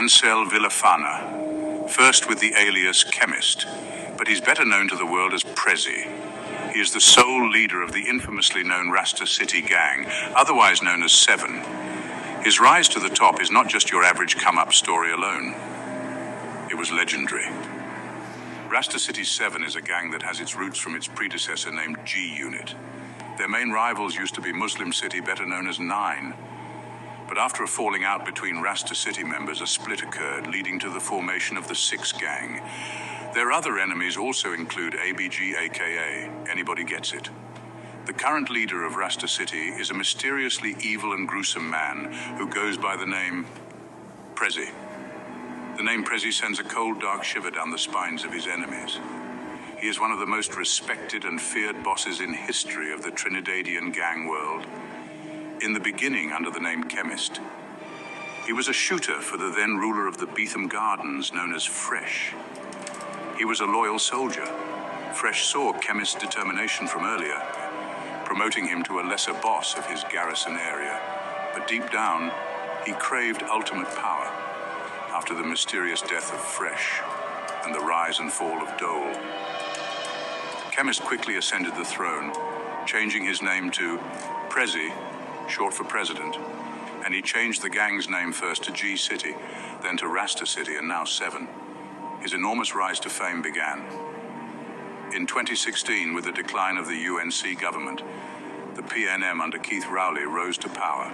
Ansel Villafana, first with the alias Chemist, but he's better known to the world as Prezi. He is the sole leader of the infamously known Rasta City gang, otherwise known as Seven. His rise to the top is not just your average come-up story alone. It was legendary. Rasta City 7 is a gang that has its roots from its predecessor named G Unit. Their main rivals used to be Muslim City, better known as 9. But after a falling out between Rasta City members, a split occurred, leading to the formation of the 6 gang. Their other enemies also include ABG, aka Anybody Gets It. The current leader of Rasta City is a mysteriously evil and gruesome man who goes by the name Prezi. The name Prezi sends a cold, dark shiver down the spines of his enemies. He is one of the most respected and feared bosses in history of the Trinidadian gang world. In the beginning, under the name Chemist, he was a shooter for the then ruler of the Beetham Gardens, known as Fresh. He was a loyal soldier. Fresh saw Chemist's determination from earlier, promoting him to a lesser boss of his garrison area. But deep down, he craved ultimate power after the mysterious death of Fresh and the rise and fall of Dole. Chemist quickly ascended the throne, changing his name to Prezi, short for president, and he changed the gang's name first to G City, then to Rasta City, and now 7. His enormous rise to fame began. In 2016, with the decline of the UNC government, the PNM under Keith Rowley rose to power.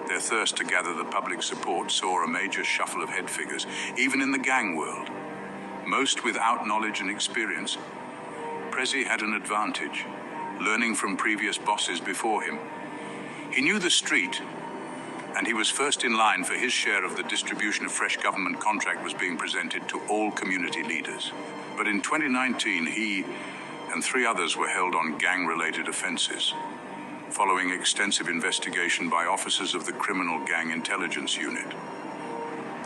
Their thirst to gather the public support saw a major shuffle of head figures, even in the gang world. Most without knowledge and experience, Prezi had an advantage, learning from previous bosses before him. He knew the street, and he was first in line for his share of the distribution of fresh government contract was being presented to all community leaders. But in 2019, he and 3 others were held on gang-related offenses, following extensive investigation by officers of the Criminal Gang Intelligence Unit.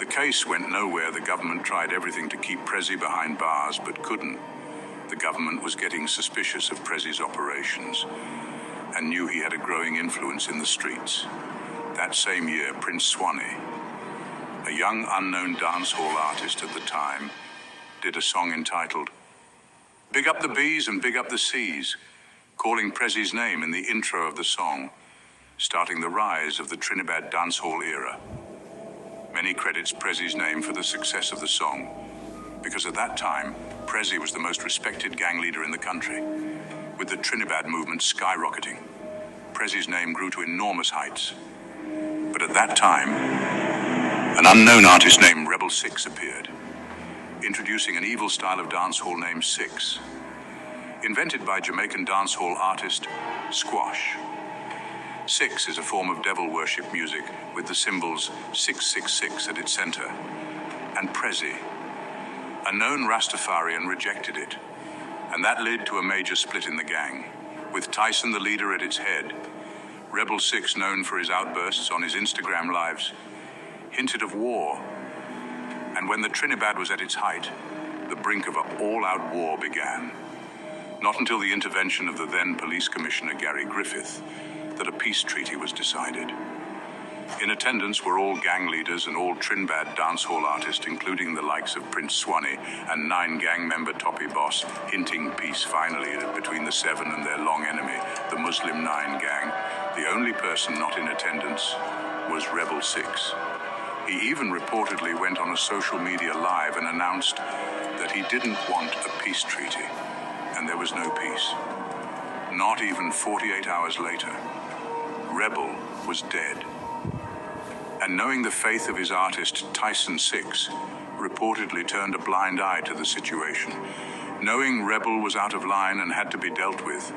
The case went nowhere. The government tried everything to keep Prezi behind bars, but couldn't. The government was getting suspicious of Prezi's operations and knew he had a growing influence in the streets. That same year, Prince Swanee, a young unknown dancehall artist at the time, did a song entitled "Big Up the Bees and Big Up the Seas," calling Prezi's name in the intro of the song, starting the rise of the Trinidad dancehall era. Many credits Prezi's name for the success of the song, because at that time, Prezi was the most respected gang leader in the country. With the Trinidad movement skyrocketing, Prezi's name grew to enormous heights. But at that time, an unknown artist named Rebel 6 appeared, introducing an evil style of dancehall named Six, invented by Jamaican dancehall artist Squash. Six is a form of devil worship music with the symbols 666 at its center, and Prezi, a known Rastafarian, rejected it, and that led to a major split in the gang, with Tyson the leader at its head. Rebel 6, known for his outbursts on his Instagram lives, hinted of war, and when the Trinidad was at its height, the brink of an all-out war began. Not until the intervention of the then police commissioner Gary Griffith that a peace treaty was decided. In attendance were all gang leaders and all Trinidad dancehall artists, including the likes of Prince Swanee and 9 gang member Toppy Boss, hinting peace finally between the 7 and their long enemy, the Muslim 9 gang. The only person not in attendance was Rebel 6. He even reportedly went on a social media live and announced that he didn't want a peace treaty, and there was no peace. Not even 48 hours later, Rebel was dead. And knowing the faith of his artist, Tyson 6, reportedly turned a blind eye to the situation, knowing Rebel was out of line and had to be dealt with.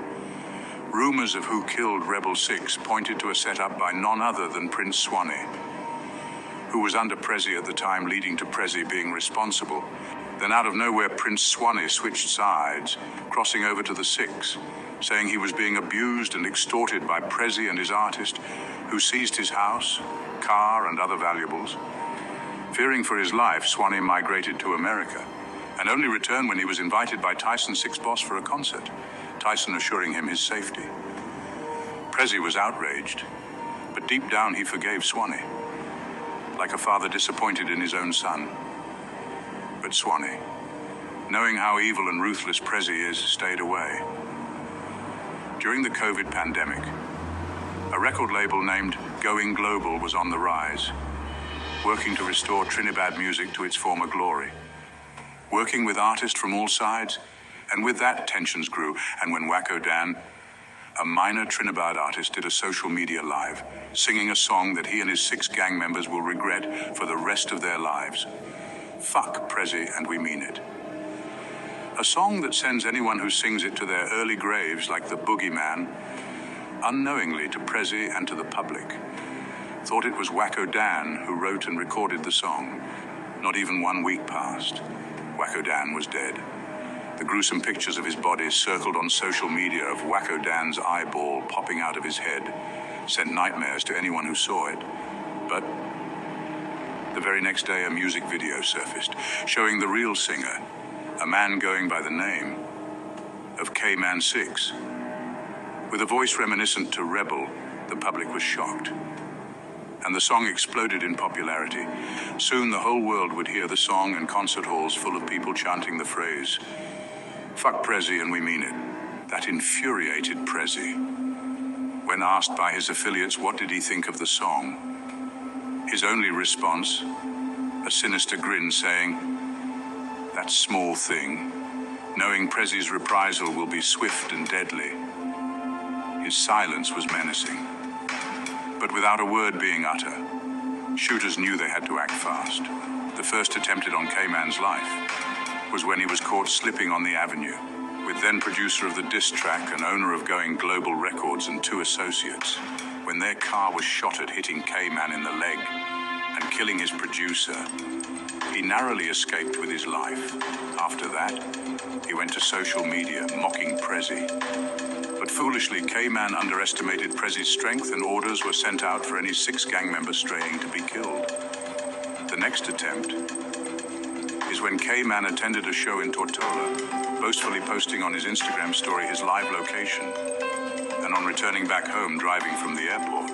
Rumors of who killed Rebel 6 pointed to a setup by none other than Prince Swanee, who was under Prezi at the time, leading to Prezi being responsible. Then out of nowhere, Prince Swanee switched sides, crossing over to the 6, saying he was being abused and extorted by Prezi and his artist, who seized his house, car, and other valuables. Fearing for his life, Swanee migrated to America, and only returned when he was invited by Tyson 6 boss for a concert, Tyson assuring him his safety. Prezi was outraged, but deep down he forgave Swanee. like a father disappointed in his own son. But Swanee, knowing how evil and ruthless Prezi is, stayed away. During the COVID pandemic, a record label named Going Global was on the rise, working to restore Trinidad music to its former glory. Working with artists from all sides, and with that tensions grew, and when Wacko Dan, a minor Trinidad artist, did a social media live, singing a song that he and his 6 gang members will regret for the rest of their lives. Fuck Prezi and we mean it. A song that sends anyone who sings it to their early graves like the boogeyman, unknowingly to Prezi and to the public. Thought it was Wacko Dan who wrote and recorded the song. Not even 1 week passed. Wacko Dan was dead. The gruesome pictures of his body circled on social media of Wacko Dan's eyeball popping out of his head sent nightmares to anyone who saw it. But the very next day, a music video surfaced, showing the real singer, a man going by the name of K-Man 6. With a voice reminiscent to Rebel, the public was shocked. And the song exploded in popularity. Soon the whole world would hear the song in concert halls full of people chanting the phrase, "Fuck Prezi and we mean it." That infuriated Prezi. When asked by his affiliates what did he think of the song, his only response, a sinister grin saying, "That small thing, knowing Prezi's reprisal will be swift and deadly." His silence was menacing. But without a word being uttered, shooters knew they had to act fast. The first attempted on K-Man's life was when he was caught slipping on the avenue, with then producer of the diss track and owner of Going Global Records and 2 associates, when their car was shot at hitting K-Man in the leg and killing his producer. He narrowly escaped with his life. After that, he went to social media mocking Prezi. But foolishly, K-Man underestimated Prezi's strength and orders were sent out for any 6 gang members straying to be killed. The next attempt is when K-Man attended a show in Tortola, boastfully posting on his Instagram story his live location, and on returning back home driving from the airport,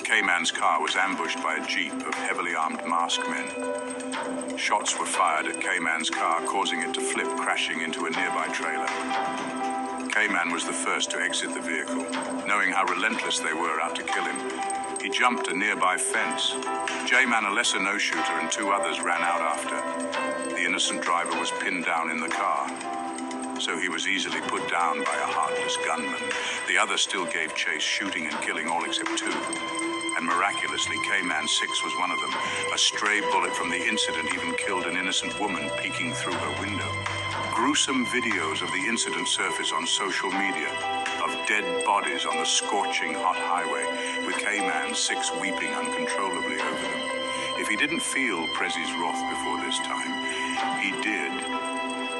K-Man's car was ambushed by a jeep of heavily armed masked men. Shots were fired at K-Man's car, causing it to flip, crashing into a nearby trailer. K-Man was the first to exit the vehicle. Knowing how relentless they were out to kill him, he jumped a nearby fence. J-Man, a lesser no-shooter, and 2 others ran out after. The innocent driver was pinned down in the car, so he was easily put down by a heartless gunman. The others still gave chase, shooting and killing all except 2. And miraculously, K-Man 6 was one of them. A stray bullet from the incident even killed an innocent woman peeking through her window. Gruesome videos of the incident surface on social media, of dead bodies on the scorching hot highway, with K-Man 6 weeping uncontrollably over them. If he didn't feel Prezi's wrath before this time, he did.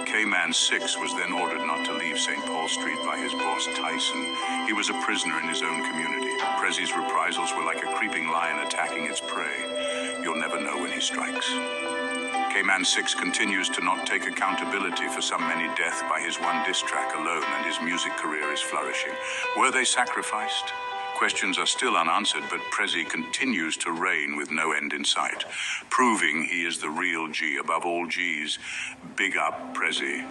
K-Man 6 was then ordered not to leave St. Paul Street by his boss Tyson. He was a prisoner in his own community. Prezi's reprisals were like a creeping lion attacking its prey. You'll never know when he strikes. K-Man 6 continues to not take accountability for some many deaths by his 1 diss track alone, and his music career is flourishing. Were they sacrificed? Questions are still unanswered, but Prezi continues to reign with no end in sight, proving he is the real G above all Gs. Big up, Prezi.